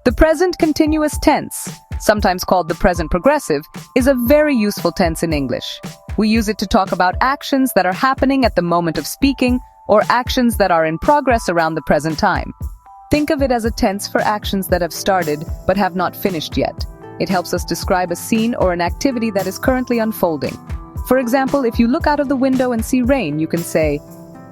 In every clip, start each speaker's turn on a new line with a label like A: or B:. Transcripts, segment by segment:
A: The present continuous tense, sometimes called the present progressive, is a very useful tense in English. We use it to talk about actions that are happening at the moment of speaking or actions that are in progress around the present time. Think of it as a tense for actions that have started but have not finished yet. It helps us describe a scene or an activity that is currently unfolding. For example, if you look out of the window and see rain, you can say,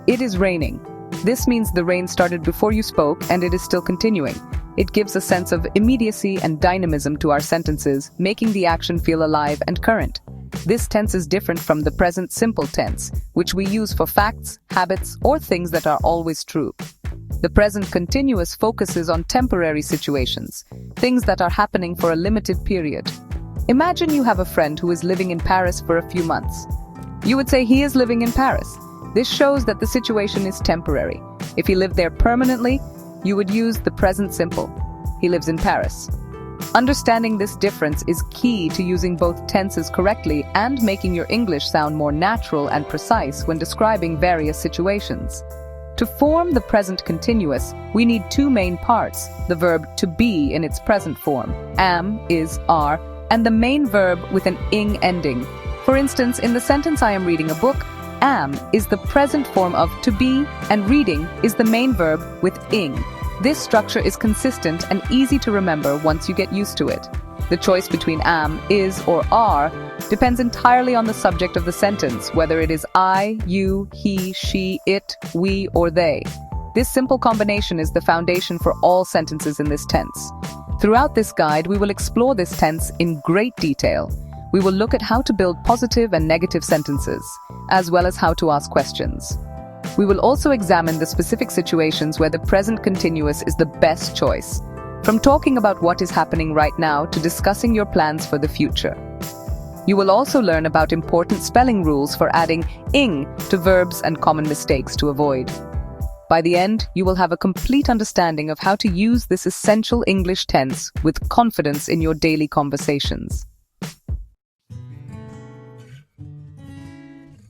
A: "It is raining." This means the rain started before you spoke and it is still continuing. It gives a sense of immediacy and dynamism to our sentences, making the action feel alive and current. This tense is different from the present simple tense, which we use for facts, habits, or things that are always true. The present continuous focuses on temporary situations, things that are happening for a limited period. Imagine you have a friend who is living in Paris for a few months. You would say he is living in Paris. This shows that the situation is temporary. If he lived there permanently, you would use the present simple. He lives in Paris. Understanding this difference is key to using both tenses correctly and making your English sound more natural and precise when describing various situations. To form the present continuous, we need two main parts: the verb to be in its present form, am, is, are, and the main verb with an ing ending. For instance, in the sentence "I am reading a book," am is the present form of to be, and reading is the main verb with ing. This structure is consistent and easy to remember once you get used to it. The choice between am, is, or are depends entirely on the subject of the sentence, whether it is I, you, he, she, it, we, or they. This simple combination is the foundation for all sentences in this tense. Throughout this guide, we will explore this tense in great detail. We will look at how to build positive and negative sentences, as well as how to ask questions. We will also examine the specific situations where the present continuous is the best choice, from talking about what is happening right now to discussing your plans for the future. You will also learn about important spelling rules for adding ing to verbs and common mistakes to avoid. By the end, you will have a complete understanding of how to use this essential English tense with confidence in your daily conversations.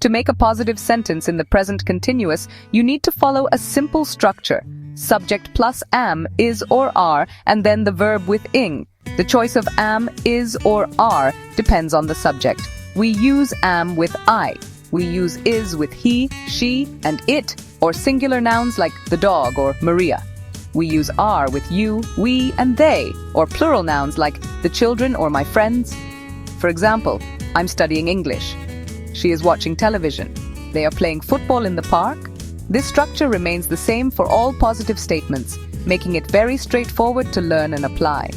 A: To make a positive sentence in the present continuous, you need to follow a simple structure: subject plus am, is, or are, and then the verb with ing. The choice of am, is, or are depends on the subject. We use am with I. We use is with he, she, and it, or singular nouns like the dog or Maria. We use are with you, we, and they, or plural nouns like the children or my friends. For example, I'm studying English. She is watching television. They are playing football in the park. This structure remains the same for all positive statements, making it very straightforward to learn and apply.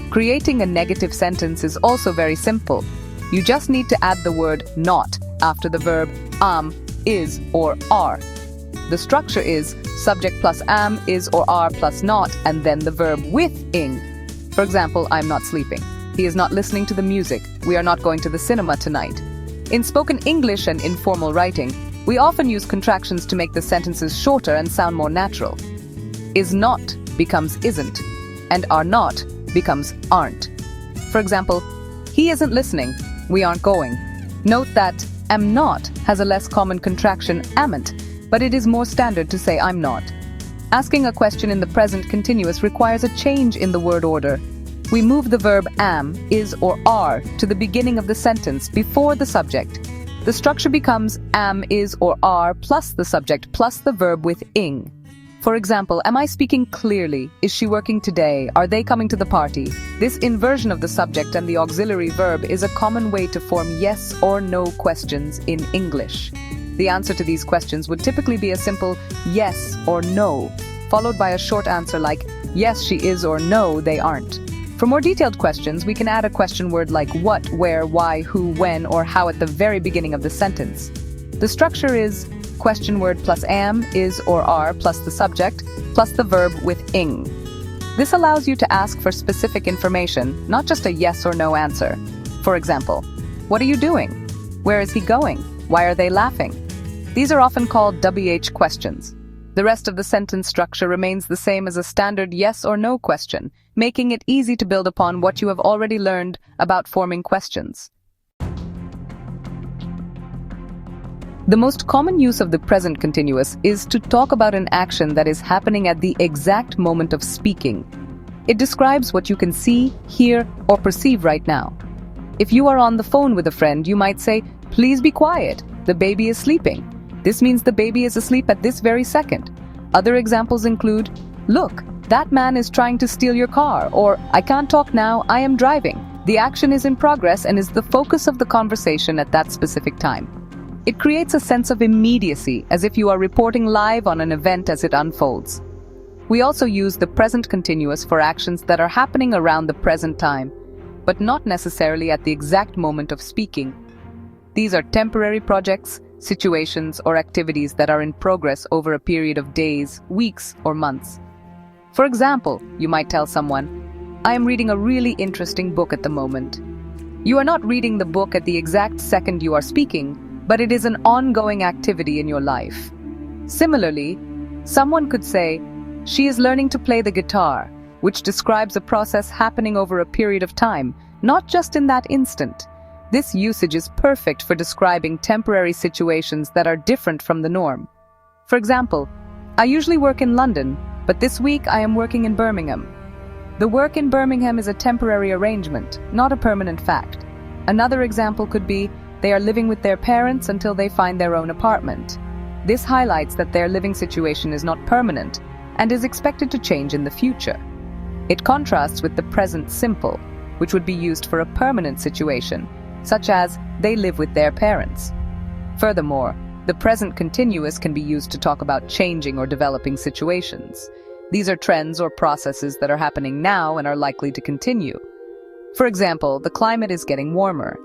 A: Creating a negative sentence is also very simple. You just need to add the word not after the verb am, is, or are. The structure is subject plus am, is, or are plus not, and then the verb with ing. For example, I'm not sleeping. He is not listening to the music. We are not going to the cinema tonight. In spoken English and informal writing, we often use contractions to make the sentences shorter and sound more natural. Is not becomes isn't, and are not becomes aren't. For example, he isn't listening, we aren't going. Note that am not has a less common contraction amn't, but it is more standard to say I'm not. Asking a question in the present continuous requires a change in the word order. We move the verb am, is, or are to the beginning of the sentence before the subject. The structure becomes am, is, or are plus the subject plus the verb with ing. For example, am I speaking clearly? Is she working today? Are they coming to the party? This inversion of the subject and the auxiliary verb is a common way to form yes or no questions in English. The answer to these questions would typically be a simple yes or no, followed by a short answer like yes, she is, or no, they aren't. For more detailed questions, we can add a question word like what, where, why, who, when, or how at the very beginning of the sentence. The structure is question word plus am, is, or are plus the subject plus the verb with ing. This allows you to ask for specific information, not just a yes or no answer. For example, what are you doing? Where is he going? Why are they laughing? These are often called WH questions. The rest of the sentence structure remains the same as a standard yes or no question, making it easy to build upon what you have already learned about forming questions. The most common use of the present continuous is to talk about an action that is happening at the exact moment of speaking. It describes what you can see, hear, or perceive right now. If you are on the phone with a friend, you might say, "Please be quiet. The baby is sleeping." This means the baby is asleep at this very second. Other examples include, "Look, that man is trying to steal your car," or "I can't talk now, I am driving." The action is in progress and is the focus of the conversation at that specific time. It creates a sense of immediacy, as if you are reporting live on an event as it unfolds. We also use the present continuous for actions that are happening around the present time, but not necessarily at the exact moment of speaking. These are temporary projects, situations, or activities that are in progress over a period of days, weeks, or months. For example, you might tell someone, "I am reading a really interesting book at the moment." You are not reading the book at the exact second you are speaking, but it is an ongoing activity in your life. Similarly, someone could say, "She is learning to play the guitar," which describes a process happening over a period of time, not just in that instant. This usage is perfect for describing temporary situations that are different from the norm. For example, "I usually work in London, but this week I am working in Birmingham." The work in Birmingham is a temporary arrangement, not a permanent fact. Another example could be, "They are living with their parents until they find their own apartment." This highlights that their living situation is not permanent and is expected to change in the future. It contrasts with the present simple, which would be used for a permanent situation, such as "they live with their parents." Furthermore, the present continuous can be used to talk about changing or developing situations. These are trends or processes that are happening now and are likely to continue. For example, the climate is getting warmer.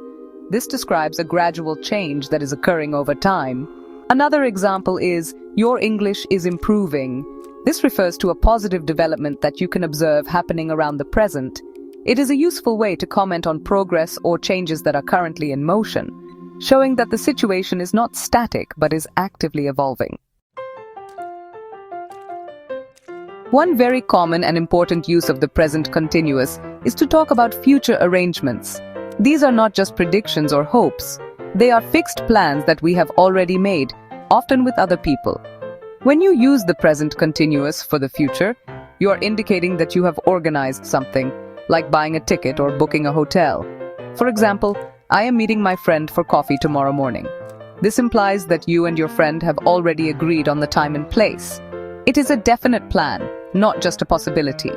A: This describes a gradual change that is occurring over time. Another example is, "Your English is improving." This refers to a positive development that you can observe happening around the present. It is a useful way to comment on progress or changes that are currently in motion, showing that the situation is not static but is actively evolving. One very common and important use of the present continuous is to talk about future arrangements. These are not just predictions or hopes. They are fixed plans that we have already made, often with other people. When you use the present continuous for the future, you are indicating that you have organized something, like buying a ticket or booking a hotel. For example, "I am meeting my friend for coffee tomorrow morning." This implies that you and your friend have already agreed on the time and place. It is a definite plan, not just a possibility.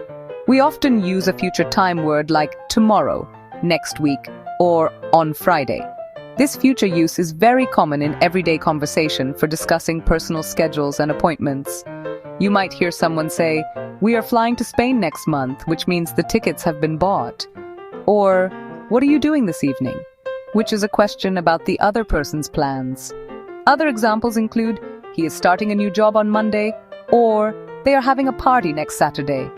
A: We often use a future time word like tomorrow, next week, or on Friday. This future use is very common in everyday conversation for discussing personal schedules and appointments. You might hear someone say, "We are flying to Spain next month," which means the tickets have been bought. Or, "What are you doing this evening?" which is a question about the other person's plans. Other examples include, "He is starting a new job on Monday," or "They are having a party next Saturday."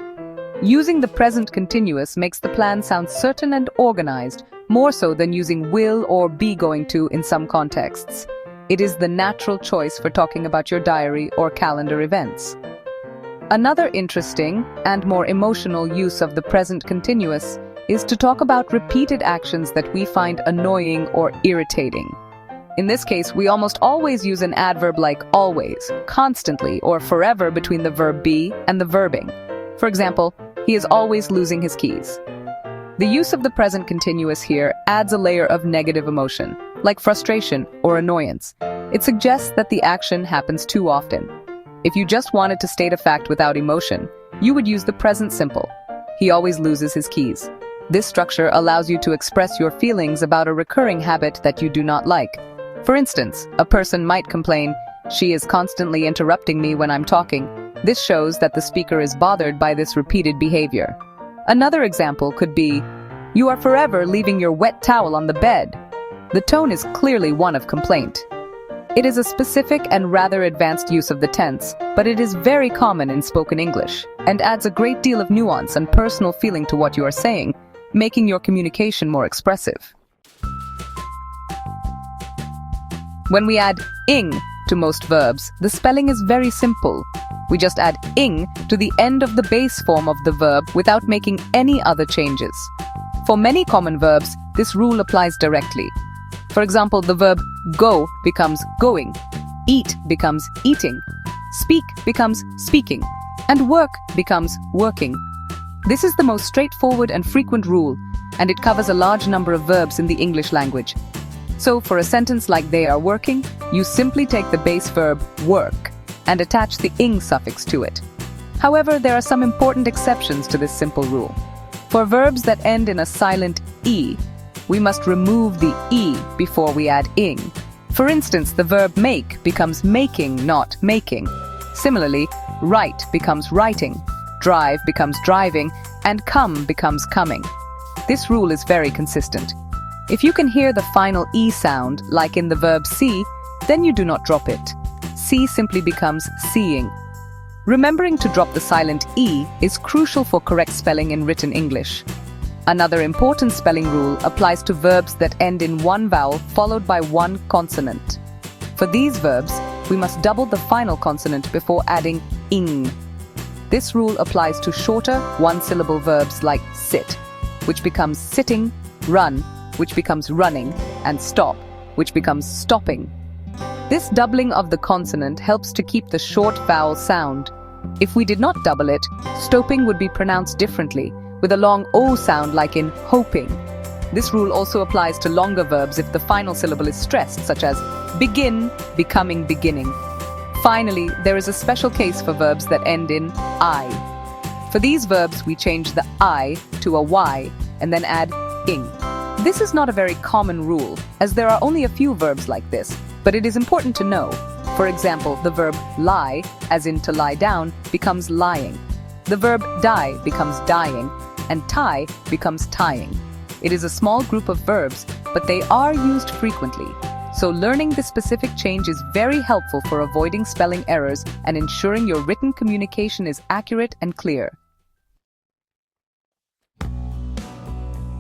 A: Using the present continuous makes the plan sound certain and organized, more so than using "will" or "be going to" in some contexts. It is the natural choice for talking about your diary or calendar events. Another interesting and more emotional use of the present continuous is to talk about repeated actions that we find annoying or irritating. In this case, we almost always use an adverb like always, constantly, or forever between the verb be and the verbing. For example, "He is always losing his keys." The use of the present continuous here adds a layer of negative emotion, like frustration or annoyance. It suggests that the action happens too often. If you just wanted to state a fact without emotion, you would use the present simple. "He always loses his keys." This structure allows you to express your feelings about a recurring habit that you do not like. For instance, a person might complain, "She is constantly interrupting me when I'm talking." This shows that the speaker is bothered by this repeated behavior. Another example could be, "You are forever leaving your wet towel on the bed." The tone is clearly one of complaint. It is a specific and rather advanced use of the tense, but it is very common in spoken English and adds a great deal of nuance and personal feeling to what you are saying, making your communication more expressive. When we add ing to most verbs, the spelling is very simple. We just add ing to the end of the base form of the verb without making any other changes. For many common verbs, this rule applies directly. For example, the verb go becomes going, eat becomes eating, speak becomes speaking, and work becomes working. This is the most straightforward and frequent rule, and it covers a large number of verbs in the English language. So for a sentence like they are working, you simply take the base verb work and attach the ing suffix to it. However, there are some important exceptions to this simple rule. For verbs that end in a silent e, we must remove the e before we add ing. For instance, the verb make becomes making, not making. Similarly, write becomes writing, drive becomes driving, and come becomes coming. This rule is very consistent. If you can hear the final e sound, like in the verb see, then you do not drop it. See simply becomes seeing. Remembering to drop the silent e is crucial for correct spelling in written English. Another important spelling rule applies to verbs that end in one vowel followed by one consonant. For these verbs, we must double the final consonant before adding ing. This rule applies to shorter, one-syllable verbs like sit, which becomes sitting, run, which becomes running, and stop, which becomes stopping. This doubling of the consonant helps to keep the short vowel sound. If we did not double it, stopping would be pronounced differently, with a long o sound like in hoping. This rule also applies to longer verbs if the final syllable is stressed, such as begin, becoming, beginning. Finally, there is a special case for verbs that end in I. For these verbs, we change the I to a Y and then add ing. This is not a very common rule, as there are only a few verbs like this, but it is important to know. For example, the verb lie, as in to lie down, becomes lying. The verb die becomes dying, and tie becomes tying. It is a small group of verbs, but they are used frequently. So learning this specific change is very helpful for avoiding spelling errors and ensuring your written communication is accurate and clear.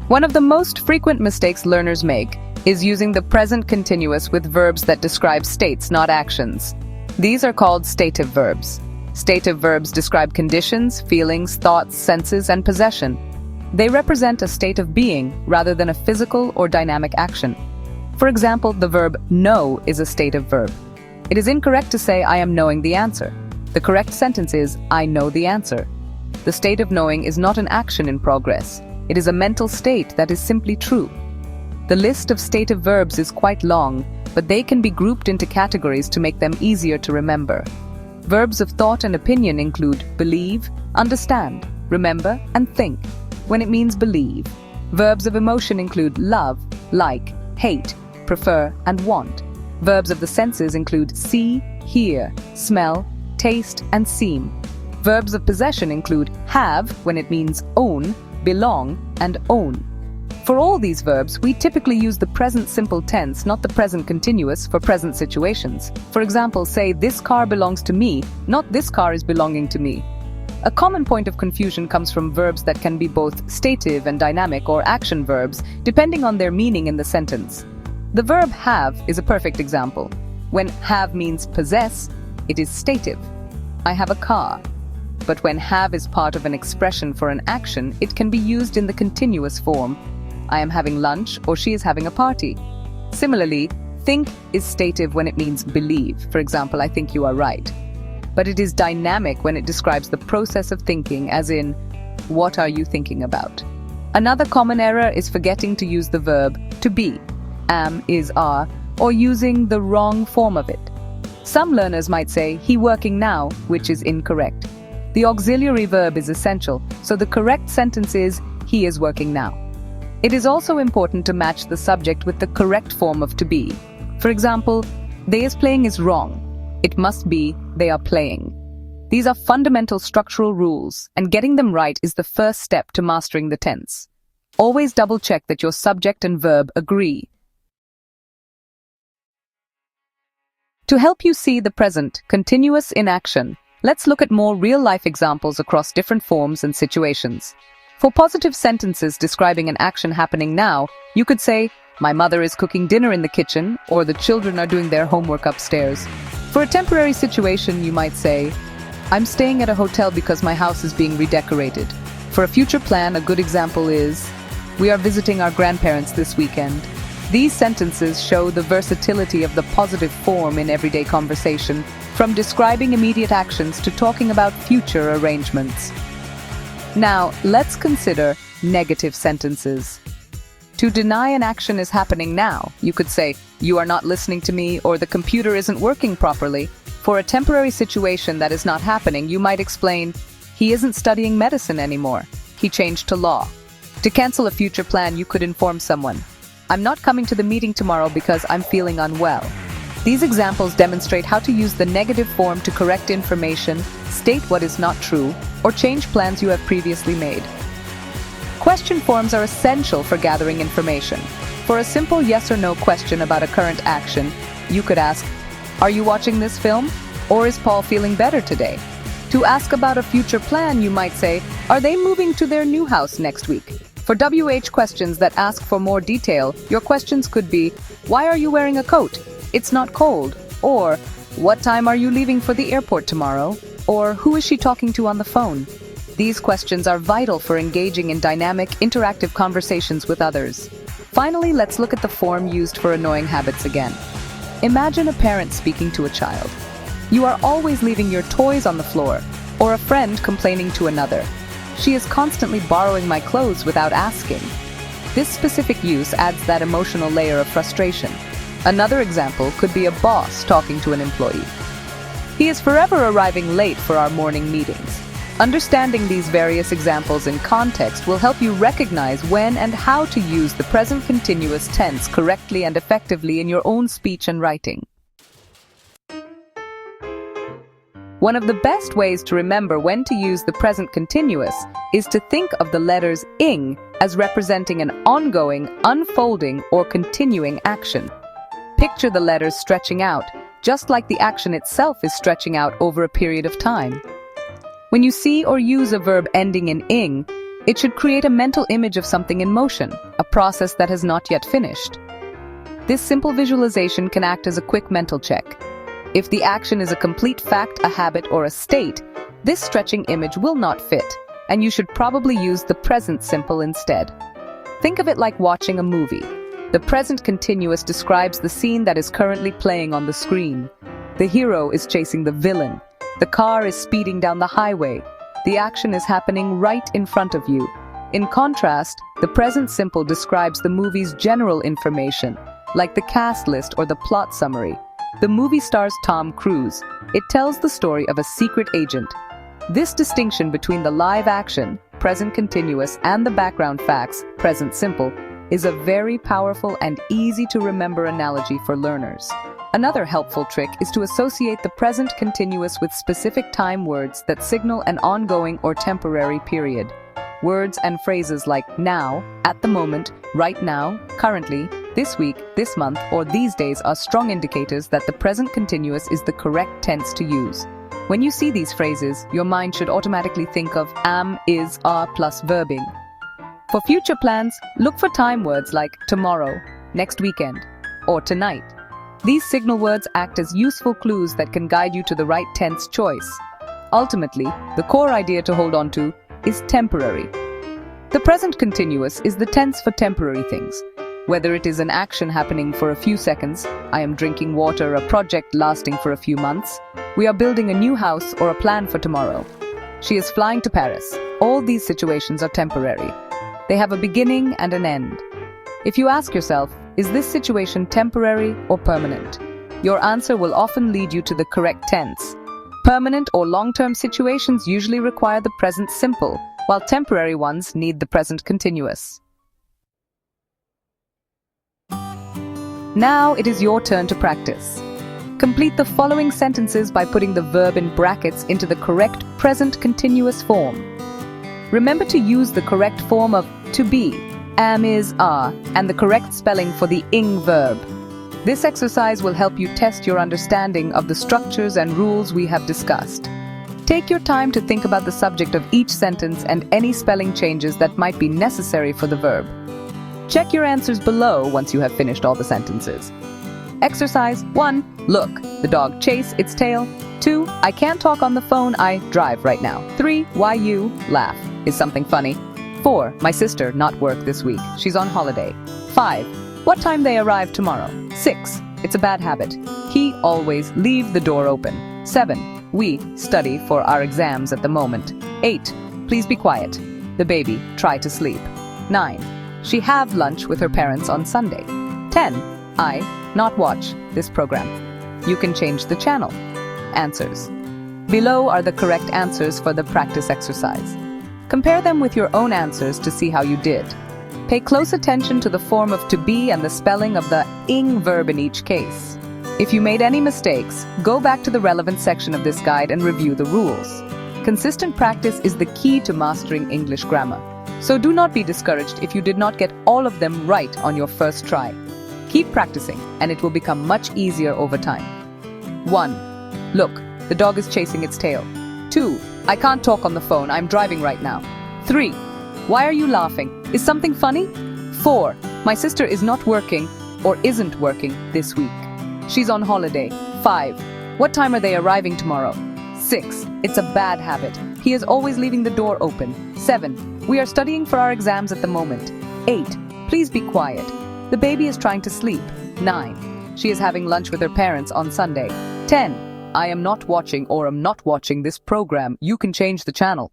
A: One of the most frequent mistakes learners make is using the present continuous with verbs that describe states, not actions. These are called stative verbs. Stative verbs describe conditions, feelings, thoughts, senses, and possession. They represent a state of being rather than a physical or dynamic action. For example, the verb know is a stative verb. It is incorrect to say I am knowing the answer. The correct sentence is I know the answer. The state of knowing is not an action in progress. It is a mental state that is simply true. The list of stative verbs is quite long, but they can be grouped into categories to make them easier to remember. Verbs of thought and opinion include believe, understand, remember, and think, when it means believe. Verbs of emotion include love, like, hate, prefer, and want. Verbs of the senses include see, hear, smell, taste, and seem. Verbs of possession include have, when it means own, belong, and own. For all these verbs, we typically use the present simple tense, not the present continuous, for present situations. For example, say, this car belongs to me, not this car is belonging to me. A common point of confusion comes from verbs that can be both stative and dynamic or action verbs, depending on their meaning in the sentence. The verb have is a perfect example. When have means possess, it is stative. I have a car. But when have is part of an expression for an action, it can be used in the continuous form. I am having lunch, or she is having a party. Similarly, think is stative when it means believe. For example, I think you are right. But it is dynamic when it describes the process of thinking, as in, what are you thinking about? Another common error is forgetting to use the verb to be, am, is, are, or using the wrong form of it. Some learners might say, he working now, which is incorrect. The auxiliary verb is essential, so the correct sentence is, he is working now. It is also important to match the subject with the correct form of to be. For example, they is playing is wrong. It must be, they are playing. These are fundamental structural rules, and getting them right is the first step to mastering the tense. Always double-check that your subject and verb agree. To help you see the present continuous in action, let's look at more real-life examples across different forms and situations. For positive sentences describing an action happening now, you could say, my mother is cooking dinner in the kitchen, or the children are doing their homework upstairs. For a temporary situation, you might say, I'm staying at a hotel because my house is being redecorated. For a future plan, a good example is, we are visiting our grandparents this weekend. These sentences show the versatility of the positive form in everyday conversation, from describing immediate actions to talking about future arrangements. Now, let's consider negative sentences. To deny an action is happening now, you could say, "You are not listening to me," or "The computer isn't working properly." For a temporary situation that is not happening, you might explain, "He isn't studying medicine anymore. He changed to law." To cancel a future plan, you could inform someone, "I'm not coming to the meeting tomorrow because I'm feeling unwell." These examples demonstrate how to use the negative form to correct information, state what is not true, or change plans you have previously made. Question forms are essential for gathering information. For a simple yes or no question about a current action, you could ask, "Are you watching this film?" Or "Is Paul feeling better today?" To ask about a future plan, you might say, "Are they moving to their new house next week?" For WH questions that ask for more detail, your questions could be, "Why are you wearing a coat? It's not cold." Or, "What time are you leaving for the airport tomorrow?" Or, "Who is she talking to on the phone?" These questions are vital for engaging in dynamic, interactive conversations with others. Finally, let's look at the form used for annoying habits again. Imagine a parent speaking to a child. "You are always leaving your toys on the floor," or a friend complaining to another, "She is constantly borrowing my clothes without asking." This specific use adds that emotional layer of frustration. Another example could be a boss talking to an employee. "He is forever arriving late for our morning meetings." Understanding these various examples in context will help you recognize when and how to use the present continuous tense correctly and effectively in your own speech and writing. One of the best ways to remember when to use the present continuous is to think of the letters ing as representing an ongoing, unfolding, or continuing action. Picture the letters stretching out, just like the action itself is stretching out over a period of time. When you see or use a verb ending in ing, it should create a mental image of something in motion, a process that has not yet finished. This simple visualization can act as a quick mental check. If the action is a complete fact, a habit, or a state, this stretching image will not fit, and you should probably use the present simple instead. Think of it like watching a movie. The present continuous describes the scene that is currently playing on the screen. The hero is chasing the villain. The car is speeding down the highway. The action is happening right in front of you. In contrast, the present simple describes the movie's general information, like the cast list or the plot summary. The movie stars Tom Cruise. It tells the story of a secret agent. This distinction between the live action, present continuous, and the background facts, present simple, is a very powerful and easy to remember analogy for learners. Another helpful trick is to associate the present continuous with specific time words that signal an ongoing or temporary period. Words and phrases like now, at the moment, right now, currently, this week, this month, or these days are strong indicators that the present continuous is the correct tense to use. When you see these phrases, your mind should automatically think of am, is, are plus verbing. For future plans, look for time words like tomorrow, next weekend, or tonight. These signal words act as useful clues that can guide you to the right tense choice. Ultimately, the core idea to hold on to is temporary. The present continuous is the tense for temporary things. Whether it is an action happening for a few seconds, I am drinking water, a project lasting for a few months, we are building a new house, or a plan for tomorrow. She is flying to Paris. All these situations are temporary. They have a beginning and an end. If you ask yourself, is this situation temporary or permanent? Your answer will often lead you to the correct tense. Permanent or long-term situations usually require the present simple, while temporary ones need the present continuous. Now it is your turn to practice. Complete the following sentences by putting the verb in brackets into the correct present continuous form. Remember to use the correct form of to be, am, is, are, and the correct spelling for the ing verb. This exercise will help you test your understanding of the structures and rules we have discussed. Take your time to think about the subject of each sentence and any spelling changes that might be necessary for the verb. Check your answers below once you have finished all the sentences. Exercise 1. Look, the dog chase its tail. 2. I can't talk on the phone, I drive right now. 3. Why you laugh? Is something funny? 4. My sister not work this week, she's on holiday. 5. What time they arrive tomorrow? 6. It's a bad habit. He always leave the door open. 7. We study for our exams at the moment. 8. Please be quiet. The baby, try to sleep. 9. She have lunch with her parents on Sunday. 10. I, not watch this program. You can change the channel. Answers. Below are the correct answers for the practice exercise. Compare them with your own answers to see how you did. Pay close attention to the form of to be and the spelling of the ing verb in each case. If you made any mistakes, go back to the relevant section of this guide and review the rules. Consistent practice is the key to mastering English grammar. So do not be discouraged if you did not get all of them right on your first try. Keep practicing, and it will become much easier over time. 1. Look, the dog is chasing its tail. 2. I can't talk on the phone, I'm driving right now. 3. Why are you laughing? Is something funny? 4. My sister is not working or isn't working this week. She's on holiday. 5. What time are they arriving tomorrow? 6. It's a bad habit. He is always leaving the door open. 7. We are studying for our exams at the moment. 8. Please be quiet. The baby is trying to sleep. 9. She is having lunch with her parents on Sunday. 10. I am not watching or am not watching this program. You can change the channel.